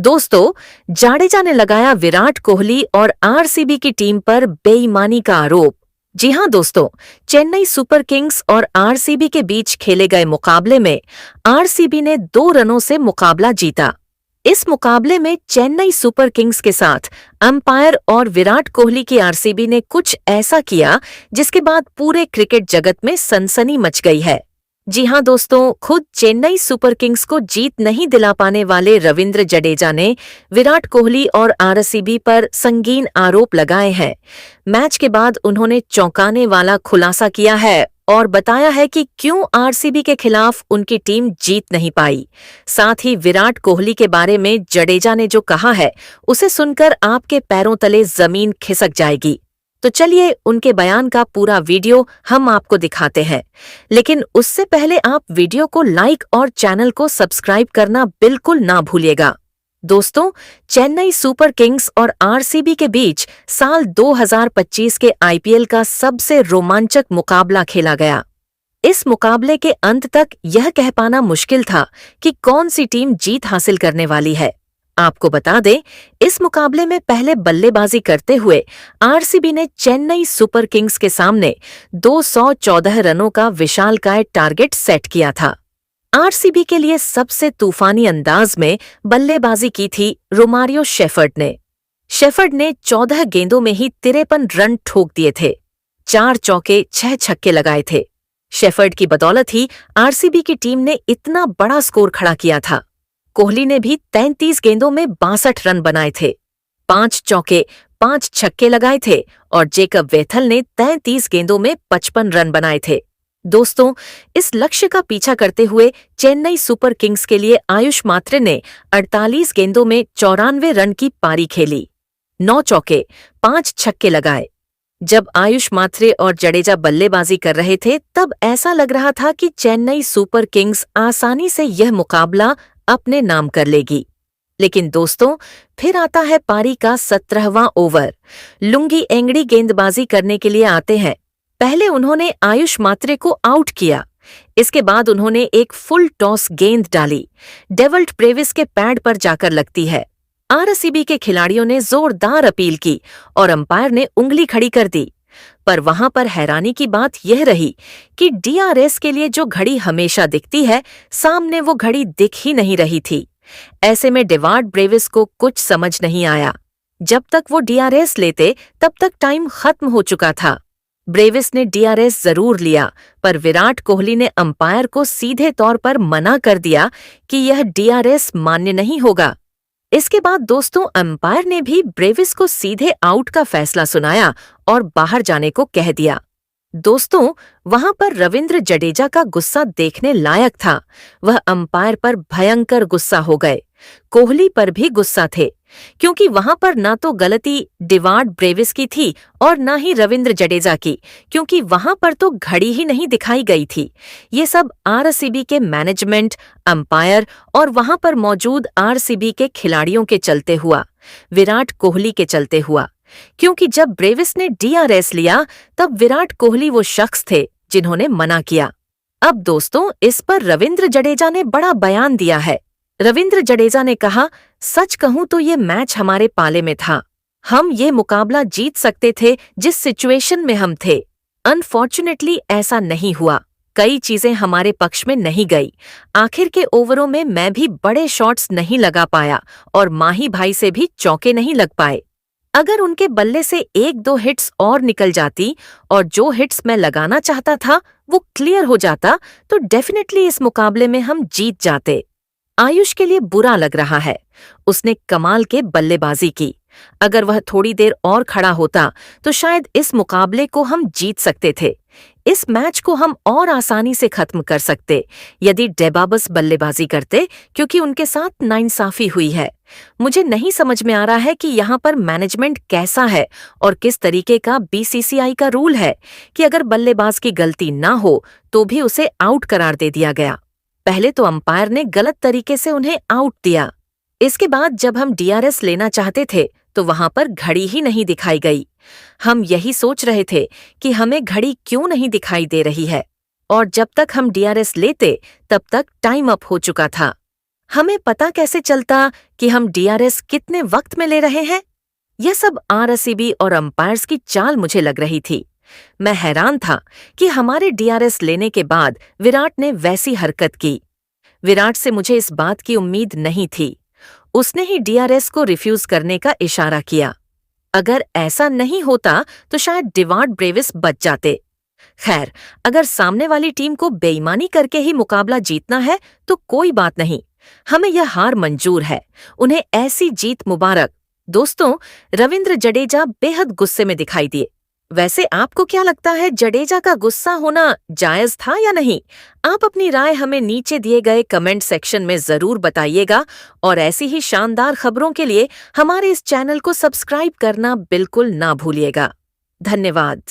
दोस्तों, जाडेजा ने लगाया विराट कोहली और आरसीबी की टीम पर बेईमानी का आरोप। जी हां दोस्तों, चेन्नई सुपर किंग्स और आरसीबी के बीच खेले गए मुकाबले में आरसीबी ने 2 रनों से मुकाबला जीता। इस मुकाबले में चेन्नई सुपर किंग्स के साथ अंपायर और विराट कोहली की आरसीबी ने कुछ ऐसा किया जिसके बाद पूरे क्रिकेट जगत में सनसनी मच गई है। जी हां दोस्तों, खुद चेन्नई सुपर किंग्स को जीत नहीं दिला पाने वाले रविंद्र जडेजा ने विराट कोहली और आरसीबी पर संगीन आरोप लगाए हैं। मैच के बाद उन्होंने चौंकाने वाला खुलासा किया है और बताया है कि क्यों आरसीबी के खिलाफ उनकी टीम जीत नहीं पाई। साथ ही विराट कोहली के बारे में जडेजा ने जो कहा है, उसे सुनकर आपके पैरों तले जमीन खिसक जाएगी। तो चलिए उनके बयान का पूरा वीडियो हम आपको दिखाते हैं, लेकिन उससे पहले आप वीडियो को लाइक और चैनल को सब्सक्राइब करना बिल्कुल ना भूलिएगा। दोस्तों, चेन्नई सुपर किंग्स और आरसीबी के बीच साल 2025 के आईपीएल का सबसे रोमांचक मुकाबला खेला गया। इस मुकाबले के अंत तक यह कह पाना मुश्किल था कि कौन सी टीम जीत हासिल करने वाली है। आपको बता दें, इस मुकाबले में पहले बल्लेबाजी करते हुए आरसीबी ने चेन्नई सुपर किंग्स के सामने 214 रनों का विशालकाय टारगेट सेट किया था। आरसीबी के लिए सबसे तूफानी अंदाज में बल्लेबाजी की थी रोमारियो शेफर्ड ने। शेफर्ड ने 14 गेंदों में ही 53 रन ठोक दिए थे, 4 चौके 6 छक्के लगाए थे। शेफर्ड की बदौलत ही आरसीबी की टीम ने इतना बड़ा स्कोर खड़ा किया था। कोहली ने भी 33 गेंदों में 62 रन बनाए थे, 5 चौके 5 छक्के लगाए थे और जेकब वेथल ने 33 गेंदों में 55 रन बनाए थे। दोस्तों, इस लक्ष्य का पीछा करते हुए चेन्नई सुपर किंग्स के लिए आयुष मात्रे ने 48 गेंदों में 94 रन की पारी खेली, 9 चौके 5 छक्के लगाए। जब आयुष मात्रे और जडेजा बल्लेबाजी कर रहे थे, तब ऐसा लग रहा था कि चेन्नई सुपर किंग्स आसानी से यह मुकाबला अपने नाम कर लेगी। लेकिन दोस्तों, फिर आता है पारी का 17वां ओवर। लुंगी एंगड़ी गेंदबाजी करने के लिए आते हैं। पहले उन्होंने आयुष मात्रे को आउट किया। इसके बाद उन्होंने एक फुल टॉस गेंद डाली, डेवल्ट ब्रेविस के पैड पर जाकर लगती है। आरसीबी के खिलाड़ियों ने जोरदार अपील की और अंपायर ने उंगली खड़ी कर दी। पर वहां पर हैरानी की बात यह रही कि डीआरएस के लिए जो घड़ी हमेशा दिखती है, सामने वो घड़ी दिख ही नहीं रही थी। ऐसे में डेवार्ड ब्रेविस को कुछ समझ नहीं आया। जब तक वो डीआरएस लेते, तब तक टाइम खत्म हो चुका था। ब्रेविस ने डीआरएस जरूर लिया, पर विराट कोहली ने अंपायर को सीधे तौर पर मना कर दिया कि यह डीआरएस मान्य नहीं होगा। इसके बाद दोस्तों, अंपायर ने भी ब्रेविस को सीधे आउट का फैसला सुनाया और बाहर जाने को कह दिया। दोस्तों, वहां पर रविंद्र जडेजा का गुस्सा देखने लायक था। वह अंपायर पर भयंकर गुस्सा हो गए। कोहली पर भी गुस्सा थे, क्योंकि वहां पर ना तो गलती डेवार्ड ब्रेविस की थी और ना ही रविंद्र जडेजा की, क्योंकि वहां पर तो घड़ी ही नहीं दिखाई गई थी। ये सब आरसीबी के मैनेजमेंट, अंपायर और वहां पर मौजूद आरसीबी के खिलाड़ियों के चलते हुआ, विराट कोहली के चलते हुआ। क्योंकि जब ब्रेविस ने डीआरएस लिया, तब विराट कोहली वो शख्स थे जिन्होंने मना किया। अब दोस्तों, इस पर रविंद्र जडेजा ने बड़ा बयान दिया है। रविंद्र जडेजा ने कहा, सच कहूं तो ये मैच हमारे पाले में था। हम ये मुकाबला जीत सकते थे जिस सिचुएशन में हम थे। अनफॉर्चुनेटली ऐसा नहीं हुआ। कई चीजें हमारे पक्ष में नहीं गई। आखिर के ओवरों में मैं भी बड़े शॉट्स नहीं लगा पाया और माही भाई से भी चौके नहीं लग पाए। अगर उनके बल्ले से 1-2 हिट्स और निकल जाती और जो हिट्स मैं लगाना चाहता था वो क्लियर हो जाता, तो डेफिनेटली इस मुकाबले में हम जीत जाते। आयुष के लिए बुरा लग रहा है। उसने कमाल के बल्लेबाजी की। अगर वह थोड़ी देर और खड़ा होता तो शायद इस मुकाबले को हम जीत सकते थे। इस मैच को हम और आसानी से खत्म कर सकते यदि डेबाबस बल्लेबाजी करते, क्योंकि उनके साथ नाइंसाफी हुई है। मुझे नहीं समझ में आ रहा है कि यहाँ पर मैनेजमेंट कैसा है और किस तरीके का बीसीसीआई का रूल है कि अगर बल्लेबाज की गलती ना हो तो भी उसे आउट करार दे दिया गया। पहले तो अंपायर ने गलत तरीके से उन्हें आउट दिया। इसके बाद जब हम डीआरएस लेना चाहते थे तो वहां पर घड़ी ही नहीं दिखाई गई। हम यही सोच रहे थे कि हमें घड़ी क्यों नहीं दिखाई दे रही है, और जब तक हम डीआरएस लेते तब तक टाइम अप हो चुका था। हमें पता कैसे चलता कि हम डीआरएस कितने वक्त में ले रहे हैं? यह सब आरसीबी और अंपायर्स की चाल मुझे लग रही थी। मैं हैरान था कि हमारे डीआरएस लेने के बाद विराट ने वैसी हरकत की। विराट से मुझे इस बात की उम्मीद नहीं थी। उसने ही डीआरएस को रिफ्यूज करने का इशारा किया। अगर ऐसा नहीं होता तो शायद डिवार्ड ब्रेविस बच जाते। खैर, अगर सामने वाली टीम को बेईमानी करके ही मुकाबला जीतना है तो कोई बात नहीं, हमें यह हार मंजूर है। उन्हें ऐसी जीत मुबारक। दोस्तों, रविंद्र जडेजा बेहद गुस्से में दिखाई दिए। वैसे आपको क्या लगता है, जडेजा का गुस्सा होना जायज था या नहीं? आप अपनी राय हमें नीचे दिए गए कमेंट सेक्शन में जरूर बताइएगा और ऐसी ही शानदार खबरों के लिए हमारे इस चैनल को सब्सक्राइब करना बिल्कुल ना भूलिएगा। धन्यवाद।